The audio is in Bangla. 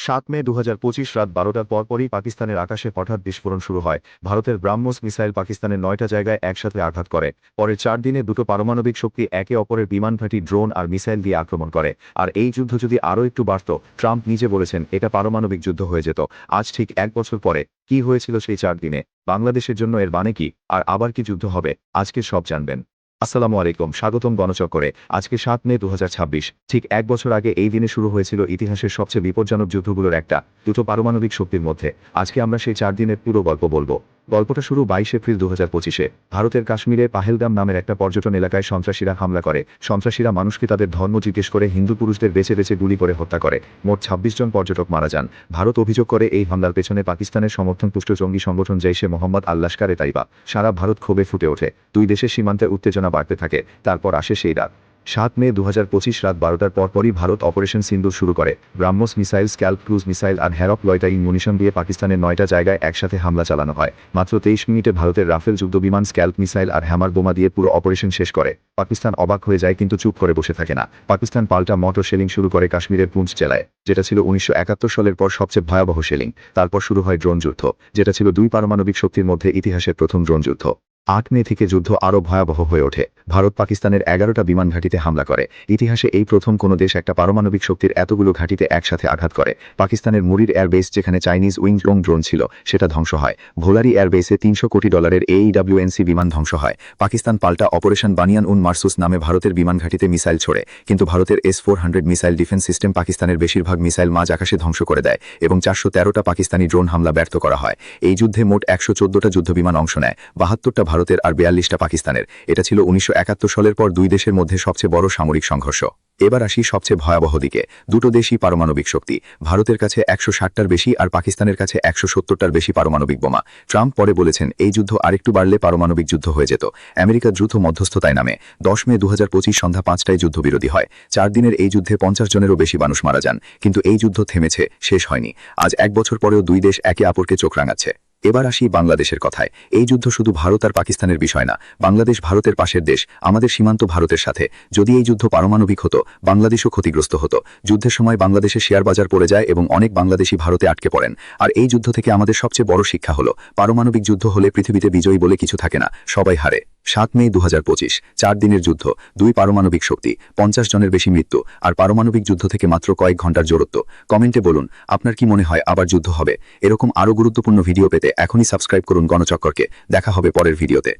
৭ মে ২০২৫ রাত ১২টার পরপরই পাকিস্তানের আকাশে হঠাৎ বিস্ফোরণ শুরু হয়। ভারতের ব্রাহ্মোস মিসাইল পাকিস্তানের ৯টা জায়গায় একসাথে আঘাত করে। পরের ৪ দিনে দুটো পারমাণবিক শক্তি একে অপরের বিমানঘাঁটি, ড্রোন আর মিসাইল দিয়ে আক্রমণ করে। আর এই যুদ্ধ যদি আরও একটু বাড়ত, ট্রাম্প নিজে বলেছেন এটা পারমাণবিক যুদ্ধ হয়ে যেত। আজ ঠিক ১ বছর পরে কি হয়েছিল সেই ৪ দিনে? বাংলাদেশের জন্য এর মানে কি? আর আবার কি যুদ্ধ হবে? আজকে সব জানবেন। আসসালামু আলাইকুম, স্বাগতম গণচক্করে। আজকে ৭ মে ২০২৬। ঠিক ১ বছর আগে এই দিনে শুরু হয়েছিল ইতিহাসের সবচেয়ে বিপজ্জনক যুদ্ধগুলোর একটা, দুটো পারমাণবিক শক্তির মধ্যে। আজকে আমরা সেই ৪ দিনের পুরো গল্প বলবো। গল্পটা শুরু ২২ এপ্রিল ২০২৫-এ। ভারতের কাশ্মীরে পাহেলগাম নামের একটা পর্যটন এলাকায় সন্ত্রাসীরা হামলা করে। সন্ত্রাসীরা মানুষকে তাদের ধর্ম জিজ্ঞেস করে হিন্দু পুরুষদের বেছে বেছে গুলি করে হত্যা করে। মোট ২৬ জন পর্যটক মারা যান। ভারত অভিযোগ করে এই হামলার পেছনে পাকিস্তানের সমর্থনপুষ্ট জঙ্গি সংগঠন জৈশে মোহাম্মদ আল-লাশকারে তাইবা। সারা ভারত ক্ষোভে ফুটে ওঠে। দুই দেশের সীমান্তে উত্তেজনা বাড়তে থাকে। তারপর আসে সেই রাত। ৭ মে ২০২৫ রাত ১২টার পরপরই ভারত অপারেশন সিন্দুর শুরু করে। BrahMos missile, SCALP cruise missile আর হ্যারপ লয়টারিং মুনিশন দিয়ে পাকিস্তানের ৯টা জায়গায় একসাথে হামলা চালানো হয়। মাত্র ২৩ মিনিটে ভারতের রাফেল যুদ্ধবিমান, স্ক্যাল্প মিসাইল আর হ্যামার বোমা দিয়ে পুরো অপারেশন শেষ করে। পাকিস্তান অবাক হয়ে যায়, কিন্তু চুপ করে বসে থাকে না। পাকিস্তান পাল্টা মোটর শেলিং শুরু করে কাশ্মীরের পুঞ্চ জেলায়, যেটা ছিল ১৯৭১ সালের পর সবচেয়ে ভয়াবহ শেলিং। তারপর শুরু হয় ড্রোন যুদ্ধ, যেটা ছিল দুই পারমাণবিক শক্তির মধ্যে ইতিহাসের প্রথম ড্রোন যুদ্ধ। ৮ মে থেকে যুদ্ধ আরও ভয়াবহ হয়ে ওঠে। ভারত পাকিস্তানের ১১টা বিমান ঘাঁটিতে হামলা করে। ইতিহাসে এই প্রথম কোনো দেশ একটা পারমাণবিক শক্তির এতগুলো ঘাঁটিতে একসাথে আঘাত করে। পাকিস্তানের মুরির এয়ারবেস, যেখানে চাইনিজ উইংজং ড্রোন ছিল, সেটা ধ্বংস হয়। ভোলারি এয়ারবেসে $৩০০ কোটি AEWNC বিমান ধ্বংস হয়। পাকিস্তান পাল্টা অপারেশন বানিয়ান উন মারসুস নামে ভারতের বিমান ঘাঁটিতে মিসাইল ছোড়ে, কিন্তু ভারতের S-400 মিসাইল ডিফেন্স সিস্টেম পাকিস্তানের বেশিরভাগ মিসাইল মাঝ আকাশে ধ্বংস করে দেয় এবং ৪১৩টা পাকিস্তানি ড্রোন হামলা ব্যর্থ করা হয়। এই যুদ্ধে মোট ১১৪টা যুদ্ধবিমান অংশ নেয়, ৭২টা ভারতের আর ৪২টা পাকিস্তানের। এটা ছিল ১৯৭১ সালের পর দুই দেশের মধ্যে সবচেয়ে বড় সামরিক সংঘর্ষ। এবার আসি সবচেয়ে ভয়াবহ দিকে। দুটো দেশই পারমাণবিক শক্তি। ভারতের কাছে ১৬০টার বেশি আর পাকিস্তানের কাছে ১৭০টার বেশি পারমাণবিক বোমা। ট্রাম্প পরে বলেছেন এই যুদ্ধ আরেকটু বাড়লে পারমাণবিক যুদ্ধ হয়ে যেত। আমেরিকা দ্রুত মধ্যস্থতায় নামে। ১০ মে ২০২৫ সন্ধ্যা ৫টায় যুদ্ধবিরতি হয়। ৪ দিনের এই যুদ্ধে ৫০ জনেরও বেশি মানুষ মারা যান। কিন্তু এই যুদ্ধ থেমেছে, শেষ হয়নি। আজ ১ বছর পরেও দুই দেশ একে অপরকে চোখ রাঙাচ্ছে। এবার আসি বাংলাদেশের কথায়। এই যুদ্ধ শুধু ভারত আর পাকিস্তানের বিষয় না। বাংলাদেশ ভারতের পাশের দেশ, আমাদের সীমান্ত ভারতের সাথে। যদি এই যুদ্ধ পারমাণবিক হতো, বাংলাদেশও ক্ষতিগ্রস্ত হতো। যুদ্ধের সময় বাংলাদেশের শেয়ার বাজার পড়ে যায় এবং অনেক বাংলাদেশি ভারতে আটকে পড়েন। আর এই যুদ্ধ থেকে আমাদের সবচেয়ে বড় শিক্ষা হলো, পারমাণবিক যুদ্ধ হলে পৃথিবীতে বিজয়ী বলে কিছু থাকে না, সবাই হারে। ৭ মে ২০২৫, ৪ দিনের যুদ্ধ, দুই পারমাণবিক শক্তি, ৫০ জনের বেশি মৃত্যু, আর পারমাণবিক যুদ্ধ থেকে মাত্র কয়েক ঘন্টার দূরত্ব। কমেন্টে বলুন আপনার কি মনে হয় আবার যুদ্ধ হবে? এরকম আরও গুরুত্বপূর্ণ ভিডিও পেতে এখনই সাবস্ক্রাইব করুন গণচক্করকে। দেখা হবে পরের ভিডিওতে।